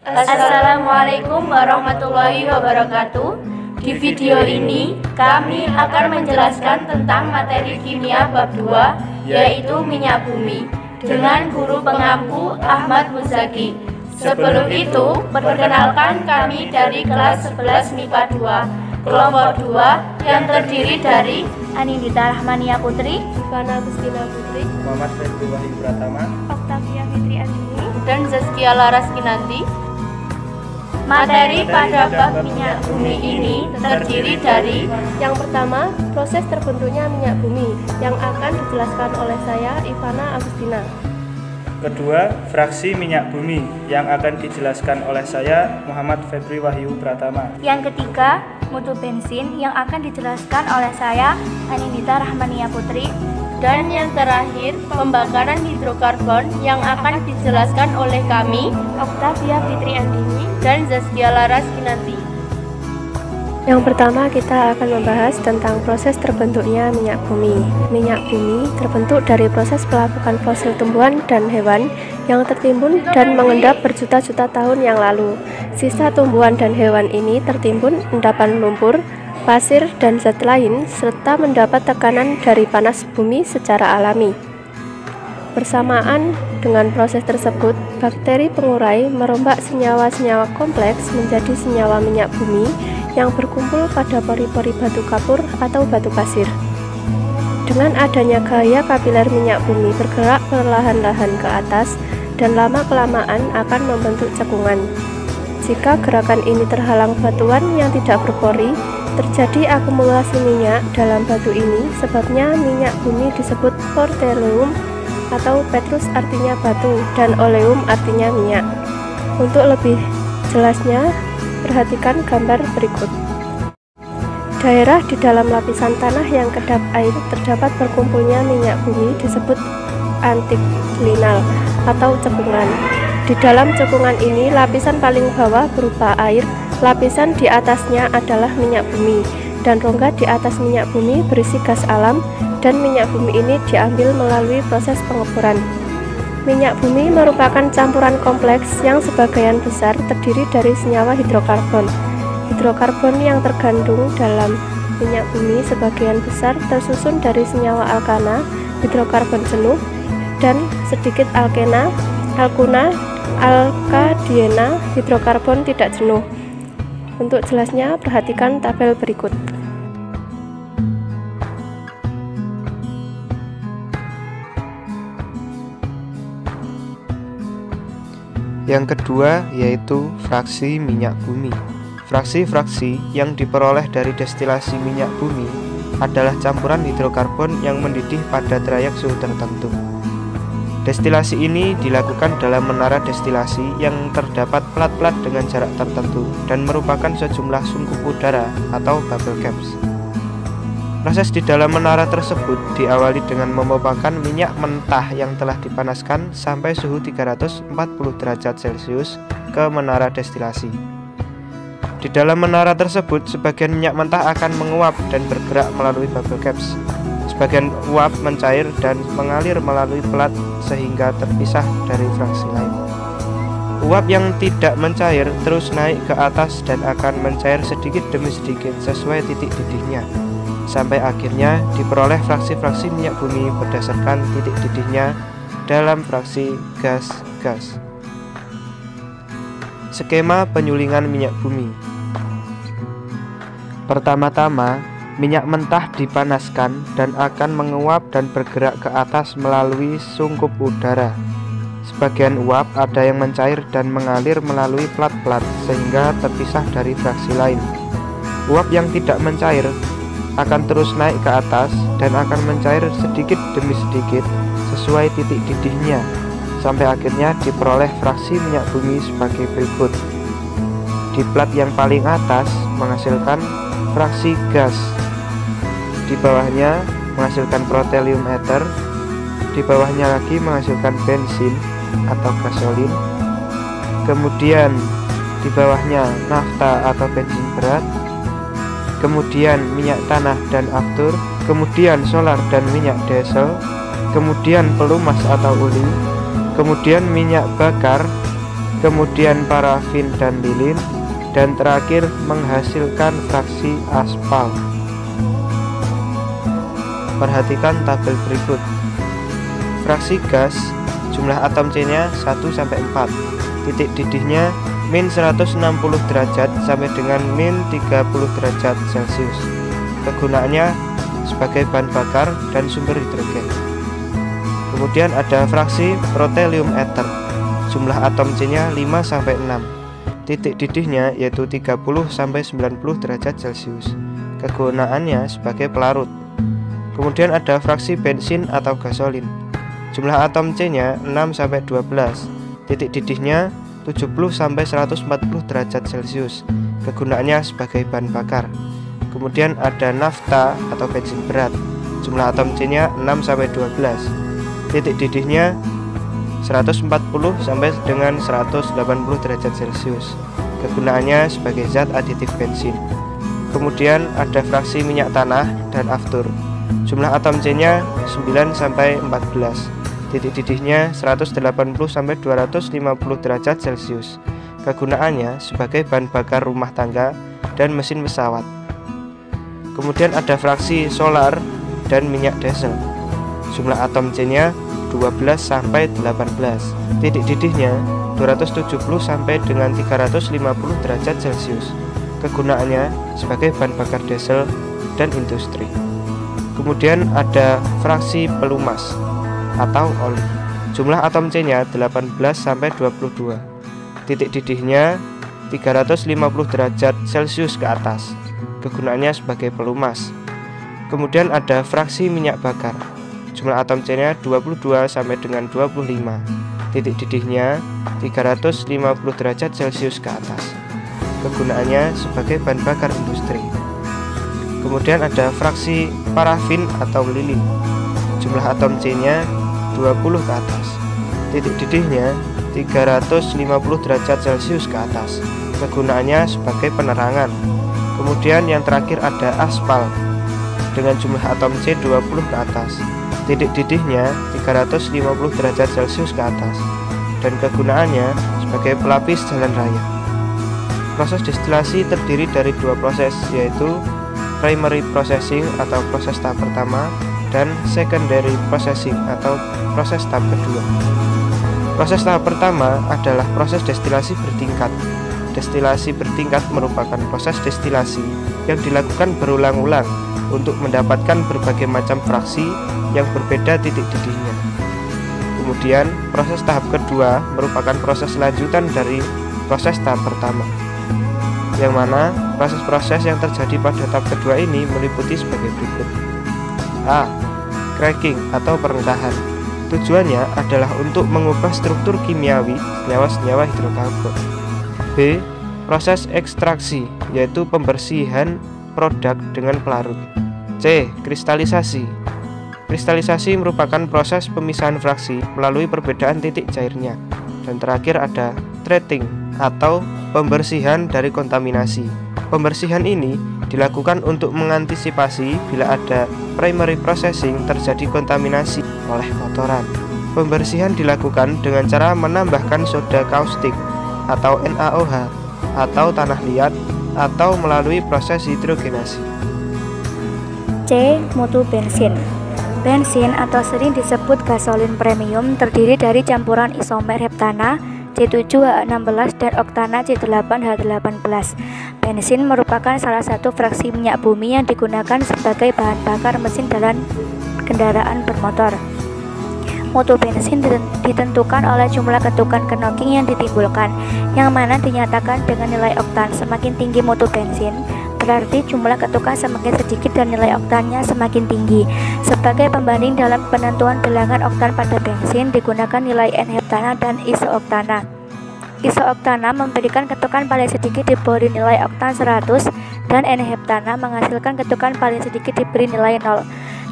Assalamualaikum warahmatullahi wabarakatuh. Di video ini kami akan menjelaskan tentang materi kimia bab 2, yaitu minyak bumi, dengan guru pengampu Ahmad Muzaki. Sebelum itu, perkenalkan kami dari kelas 11 MIPA 2, kelompok 2 yang terdiri dari Anindita Rahmania Putri, Ivana Agustina Putri, Muhammad Febri Wahyu Pratama, Octavia Fitri Andini, dan Zaskia Laras Kinanti. Materi pada bab minyak bumi ini terdiri dari yang pertama, proses terbentuknya minyak bumi yang akan dijelaskan oleh saya, Ivana Agustina. kedua, fraksi minyak bumi yang akan dijelaskan oleh saya, Muhammad Febri Wahyu Pratama. Yang ketiga, mutu bensin yang akan dijelaskan oleh saya, Anindita Rahmania Putri. dan yang terakhir, pembakaran hidrokarbon yang akan dijelaskan oleh kami, Octavia Fitri Andini. dan Zaskia Laras Kinanti. Yang pertama, kita akan membahas tentang proses terbentuknya minyak bumi. Minyak bumi terbentuk dari proses pelapukan fosil tumbuhan dan hewan yang tertimbun dan mengendap berjuta-juta tahun yang lalu. Sisa tumbuhan dan hewan ini tertimbun endapan lumpur, pasir, dan zat lain, serta mendapat tekanan dari panas bumi secara alami. Bersamaan dengan proses tersebut, bakteri pengurai merombak senyawa-senyawa kompleks menjadi senyawa minyak bumi yang berkumpul pada pori-pori batu kapur atau batu pasir. Dengan adanya gaya kapiler minyak bumi bergerak perlahan-lahan ke atas dan lama-kelamaan akan membentuk cekungan. Jika gerakan ini terhalang batuan yang tidak berpori, terjadi akumulasi minyak dalam batu ini. Sebabnya minyak bumi disebut petroleum, atau petrus artinya batu dan oleum artinya minyak. Untuk lebih jelasnya, perhatikan gambar berikut. Daerah di dalam lapisan tanah yang kedap air terdapat berkumpulnya minyak bumi disebut antiklinal atau cekungan. Di dalam cekungan ini, lapisan paling bawah berupa air, lapisan di atasnya adalah minyak bumi, dan rongga di atas minyak bumi berisi gas alam, dan minyak bumi ini diambil melalui proses pengeburan. Minyak bumi merupakan campuran kompleks yang sebagian besar terdiri dari senyawa hidrokarbon. Hidrokarbon yang terkandung dalam minyak bumi sebagian besar tersusun dari senyawa alkana, hidrokarbon jenuh, dan sedikit alkena, alkuna, alkadiena, hidrokarbon tidak jenuh. Untuk jelasnya, perhatikan tabel berikut. Yang kedua yaitu fraksi minyak bumi. Fraksi-fraksi yang diperoleh dari destilasi minyak bumi adalah campuran hidrokarbon yang mendidih pada trayek suhu tertentu. Destilasi ini dilakukan dalam menara destilasi yang terdapat plat-plat dengan jarak tertentu dan merupakan sejumlah sungkup udara atau bubble caps. Proses di dalam menara tersebut diawali dengan memumpahkan minyak mentah yang telah dipanaskan sampai suhu 340 derajat Celcius ke menara destilasi. Di dalam menara tersebut, sebagian minyak mentah akan menguap dan bergerak melalui bubble caps. Sebagian uap mencair dan mengalir melalui pelat sehingga terpisah dari fraksi lain. Uap yang tidak mencair terus naik ke atas dan akan mencair sedikit demi sedikit sesuai titik didihnya, sampai akhirnya diperoleh fraksi-fraksi minyak bumi berdasarkan titik didihnya dalam fraksi gas-gas. Skema penyulingan minyak bumi. Pertama-tama, minyak mentah dipanaskan dan akan menguap dan bergerak ke atas melalui sungkup udara. Sebagian uap ada yang mencair dan mengalir melalui plat-plat sehingga terpisah dari fraksi lain. Uap yang tidak mencair akan terus naik ke atas dan akan mencair sedikit demi sedikit sesuai titik didihnya, sampai akhirnya diperoleh fraksi minyak bumi sebagai berikut. Di plat yang paling atas menghasilkan fraksi gas, di bawahnya menghasilkan petroleum ether, di bawahnya lagi menghasilkan bensin atau gasolin, kemudian di bawahnya nafta atau bensin berat, kemudian minyak tanah dan aftur, kemudian solar dan minyak diesel, kemudian pelumas atau oli, kemudian minyak bakar, kemudian parafin dan lilin, dan terakhir menghasilkan fraksi aspal. Perhatikan tabel berikut. Fraksi gas, jumlah atom C-nya 1-4, titik didihnya min 160 derajat sampai dengan min 30 derajat Celcius. Kegunaannya sebagai bahan bakar dan sumber hidrogen. Kemudian ada fraksi protelium ether, jumlah atom C-nya 5-6, titik didihnya yaitu 30-90 derajat Celcius. Kegunaannya sebagai pelarut. Kemudian ada fraksi bensin atau gasolin, jumlah atom C-nya 6-12, titik didihnya 70-140 derajat Celcius. Kegunaannya sebagai bahan bakar. Kemudian ada nafta atau bensin berat, jumlah atom C-nya 6-12, titik didihnya 140 sampai dengan 180 derajat Celcius. Kegunaannya sebagai zat aditif bensin. Kemudian ada fraksi minyak tanah dan aftur, jumlah atom C-nya 9-14, titik didihnya 180 sampai 250 derajat Celcius. Kegunaannya sebagai bahan bakar rumah tangga dan mesin pesawat. Kemudian ada fraksi solar dan minyak diesel, jumlah atom C-nya 12 sampai 18, titik didihnya 270 sampai dengan 350 derajat Celcius. Kegunaannya sebagai bahan bakar diesel dan industri. Kemudian ada fraksi pelumas atau oli, jumlah atom C-nya 18 sampai 22, titik didihnya 350 derajat Celcius ke atas. Kegunaannya sebagai pelumas. Kemudian ada fraksi minyak bakar, jumlah atom C-nya 22 sampai dengan 25, titik didihnya 350 derajat Celcius ke atas. Kegunaannya sebagai bahan bakar industri. Kemudian ada fraksi parafin atau lilin, jumlah atom C-nya 20 ke atas, titik didihnya 350 derajat Celcius ke atas. Kegunaannya sebagai penerangan. Kemudian yang terakhir ada aspal dengan jumlah atom C 20 ke atas, titik didihnya 350 derajat Celcius ke atas, dan kegunaannya sebagai pelapis jalan raya. Proses destilasi terdiri dari dua proses, yaitu primary processing atau proses tahap pertama dan secondary processing atau proses tahap kedua. Proses tahap pertama adalah proses destilasi bertingkat. Destilasi bertingkat merupakan proses destilasi yang dilakukan berulang-ulang untuk mendapatkan berbagai macam fraksi yang berbeda titik didihnya. Kemudian, proses tahap kedua merupakan proses lanjutan dari proses tahap pertama, yang mana proses-proses yang terjadi pada tahap kedua ini meliputi sebagai berikut. A. Cracking atau perengkahan. Tujuannya adalah untuk mengubah struktur kimiawi senyawa-senyawa hidrokarbon. B. Proses ekstraksi, yaitu pembersihan produk dengan pelarut. C. Kristalisasi. Kristalisasi merupakan proses pemisahan fraksi melalui perbedaan titik cairnya. Dan terakhir ada treating atau pembersihan dari kontaminasi. Pembersihan ini dilakukan untuk mengantisipasi bila ada primary processing terjadi kontaminasi oleh kotoran. Pembersihan dilakukan dengan cara menambahkan soda kaustik atau NaOH atau tanah liat atau melalui proses hidrogenasi. C. Mutu bensin. Bensin atau sering disebut gasolin premium terdiri dari campuran isomer heptana C7H16 dan oktana C8H18. Bensin merupakan salah satu fraksi minyak bumi yang digunakan sebagai bahan bakar mesin dalam kendaraan bermotor. Mutu bensin ditentukan oleh jumlah ketukan knocking yang ditimbulkan, yang mana dinyatakan dengan nilai oktan. Semakin tinggi mutu bensin, berarti jumlah ketukan semakin sedikit dan nilai oktannya semakin tinggi. Sebagai pembanding dalam penentuan bilangan oktan pada bensin, digunakan nilai N-heptana dan iso-oktana. Iso-oktana memberikan ketukan paling sedikit diberi nilai oktan 100 dan N-heptana menghasilkan ketukan paling sedikit diberi nilai 0.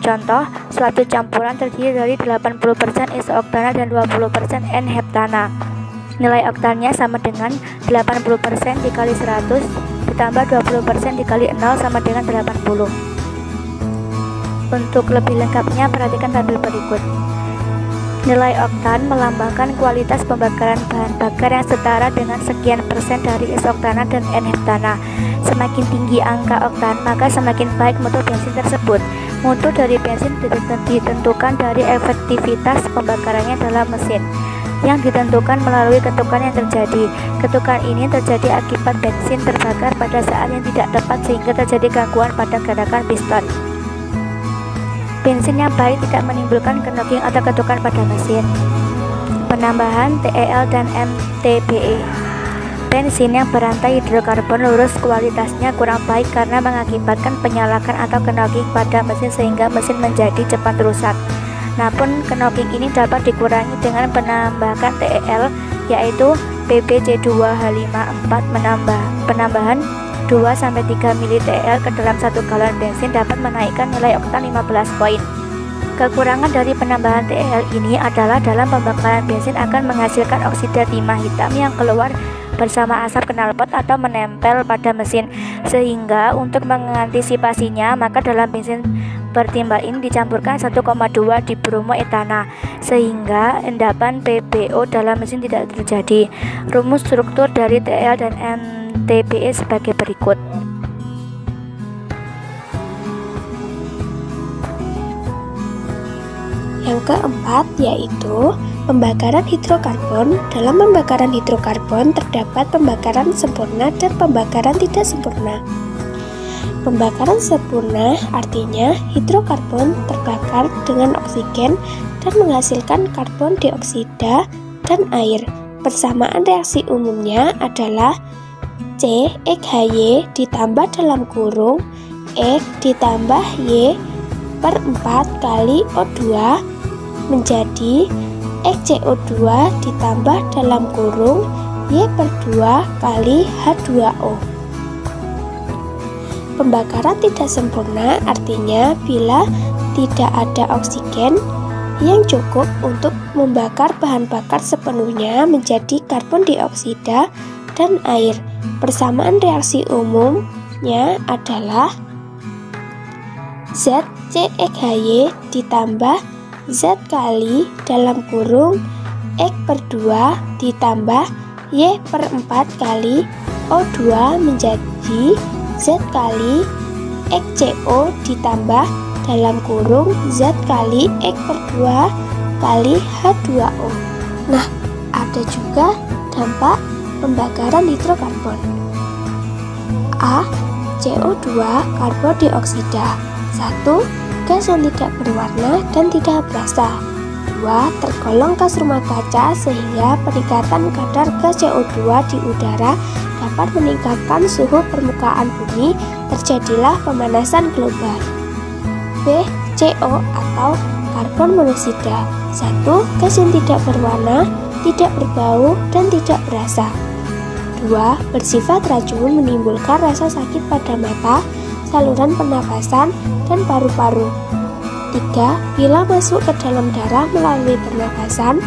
Contoh, suatu campuran terdiri dari 80% iso-oktana dan 20% N-heptana. Nilai oktannya sama dengan 80% dikali 100 ditambah 20% dikali 0 sama dengan 80. Untuk lebih lengkapnya perhatikan tabel berikut. Nilai oktan melambangkan kualitas pembakaran bahan bakar yang setara dengan sekian persen dari S-oktana dan N-hektana. Semakin tinggi angka oktan, maka semakin baik mutu bensin tersebut. Mutu dari bensin ditentukan dari efektivitas pembakarannya dalam mesin, yang ditentukan melalui ketukan yang terjadi. Ketukan ini terjadi akibat bensin terbakar pada saat yang tidak tepat sehingga terjadi gangguan pada gerakan piston. Bensin yang baik tidak menimbulkan knocking atau ketukan pada mesin. Penambahan TEL dan MTBE. Bensin yang berantai hidrokarbon lurus kualitasnya kurang baik karena mengakibatkan penyalakan atau knocking pada mesin sehingga mesin menjadi cepat rusak. Namun knocking ini dapat dikurangi dengan penambahan TEL, yaitu PBC2H54. Penambahan 2-3 mili TEL ke dalam 1 galon bensin dapat menaikkan nilai oktan 15 poin. Kekurangan dari penambahan TEL ini adalah dalam pembakaran bensin akan menghasilkan oksida timah hitam yang keluar bersama asap knalpot atau menempel pada mesin, sehingga untuk mengantisipasinya maka dalam bensin bertimbal ini dicampurkan 1,2 dibromoetana sehingga endapan PBO dalam mesin tidak terjadi. Rumus struktur dari TEL dan MTBE sebagai berikut. Yang keempat yaitu pembakaran hidrokarbon. Dalam pembakaran hidrokarbon terdapat pembakaran sempurna dan pembakaran tidak sempurna. Pembakaran sempurna artinya hidrokarbon terbakar dengan oksigen dan menghasilkan karbon dioksida dan air. Persamaan reaksi umumnya adalah C(X(Hy) ditambah dalam kurung X ditambah Y per 4 kali O2 menjadi XCO2 ditambah dalam kurung Y per 2 kali H2O. Pembakaran tidak sempurna artinya bila tidak ada oksigen yang cukup untuk membakar bahan bakar sepenuhnya menjadi karbon dioksida dan air. Persamaan reaksi umumnya adalah ZCXHY ditambah Z kali dalam kurung X per 2 ditambah Y per 4 kali O2 menjadi Z kali XCO ditambah dalam kurung Z kali X per 2 kali H2O. Nah, ada juga dampak pembakaran hidrokarbon. A. CO2 karbon dioksida. 1. Gas yang tidak berwarna dan tidak berasa. 2. Tergolong gas rumah kaca sehingga peningkatan kadar gas CO2 di udara dapat meningkatkan suhu permukaan bumi, terjadilah pemanasan global. B. CO atau karbon monoksida. 1. Gas yang tidak berwarna, tidak berbau, dan tidak berasa. 2. Bersifat racun, menimbulkan rasa sakit pada mata, saluran pernafasan, dan paru-paru. 3. Bila masuk ke dalam darah melalui pernafasan,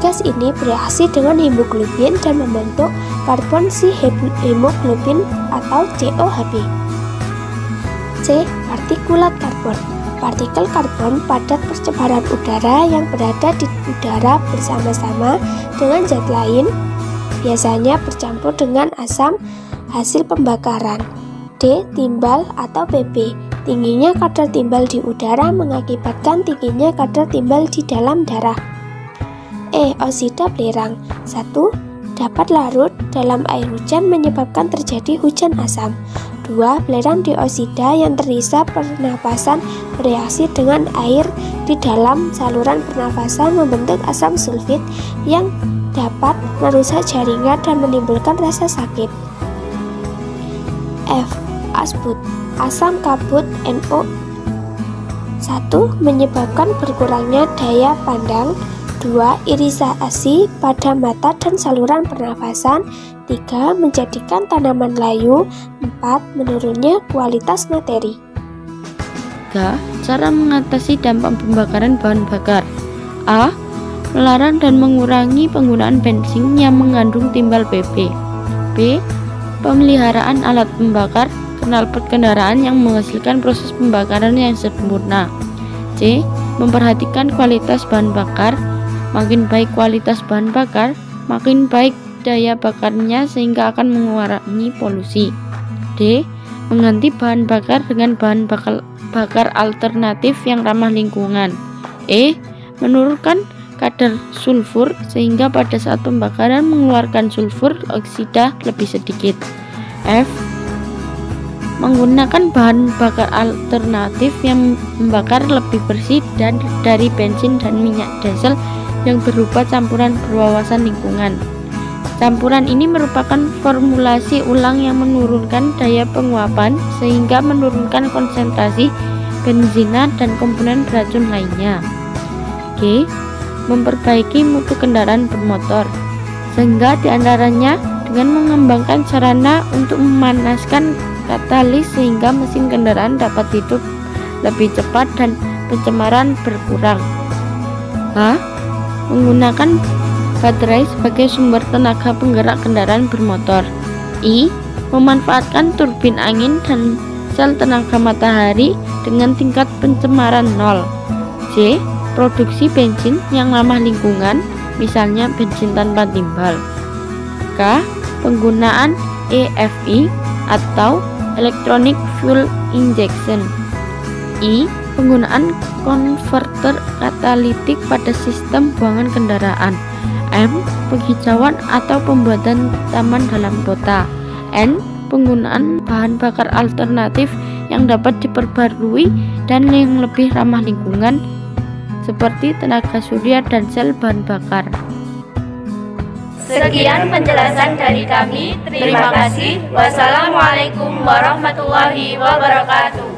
gas ini bereaksi dengan hemoglobin dan membentuk karbonsi hemoglobin atau COHB. C. Partikulat karbon. Partikel karbon padat percemaran udara yang berada di udara bersama-sama dengan zat lain, biasanya bercampur dengan asam hasil pembakaran. D. Timbal atau PP. Tingginya kadar timbal di udara mengakibatkan tingginya kadar timbal di dalam darah. E. Oksida belerang. 1. Dapat larut dalam air hujan menyebabkan terjadi hujan asam. 2. Belerang dioksida yang tersisa pernafasan bereaksi dengan air di dalam saluran pernafasan membentuk asam sulfit yang dapat merusak jaringan dan menimbulkan rasa sakit. F. Asbut. Asam kabut NO. 1. Menyebabkan berkurangnya daya pandang. 2. Irisasi pada mata dan saluran pernafasan. 3. Menjadikan tanaman layu. 4. Menurunnya kualitas materi. 3. Cara mengatasi dampak pembakaran bahan bakar. A. Melarang dan mengurangi penggunaan bensin yang mengandung timbal PP. B. Pemeliharaan alat pembakar knalpot kendaraan yang menghasilkan proses pembakaran yang sempurna. C. Memperhatikan kualitas bahan bakar Makin baik kualitas bahan bakar, makin baik daya bakarnya sehingga akan mengurangi polusi. D. Mengganti bahan bakar dengan bahan bakar alternatif yang ramah lingkungan. E. Menurunkan kadar sulfur sehingga pada saat pembakaran mengeluarkan sulfur oksida lebih sedikit. F. Menggunakan bahan bakar alternatif yang membakar lebih bersih dari bensin dan minyak diesel yang berupa campuran berwawasan lingkungan. Campuran ini merupakan formulasi ulang yang menurunkan daya penguapan sehingga menurunkan konsentrasi benzina dan komponen beracun lainnya. G. Memperbaiki mutu kendaraan bermotor, sehingga diantaranya dengan mengembangkan sarana untuk memanaskan katalis sehingga mesin kendaraan dapat hidup lebih cepat dan pencemaran berkurang. H. Menggunakan baterai sebagai sumber tenaga penggerak kendaraan bermotor. I. Memanfaatkan turbin angin dan sel tenaga matahari dengan tingkat pencemaran 0. J. Produksi bensin yang ramah lingkungan, misalnya bensin tanpa timbal. K. Penggunaan EFI atau Electronic Fuel Injection. I. Penggunaan konverter katalitik pada sistem buangan kendaraan. M. Penghijauan atau pembuatan taman dalam kota. N. Penggunaan bahan bakar alternatif yang dapat diperbarui dan yang lebih ramah lingkungan seperti tenaga surya dan sel bahan bakar. Sekian penjelasan dari kami. Terima kasih. Wassalamualaikum warahmatullahi wabarakatuh.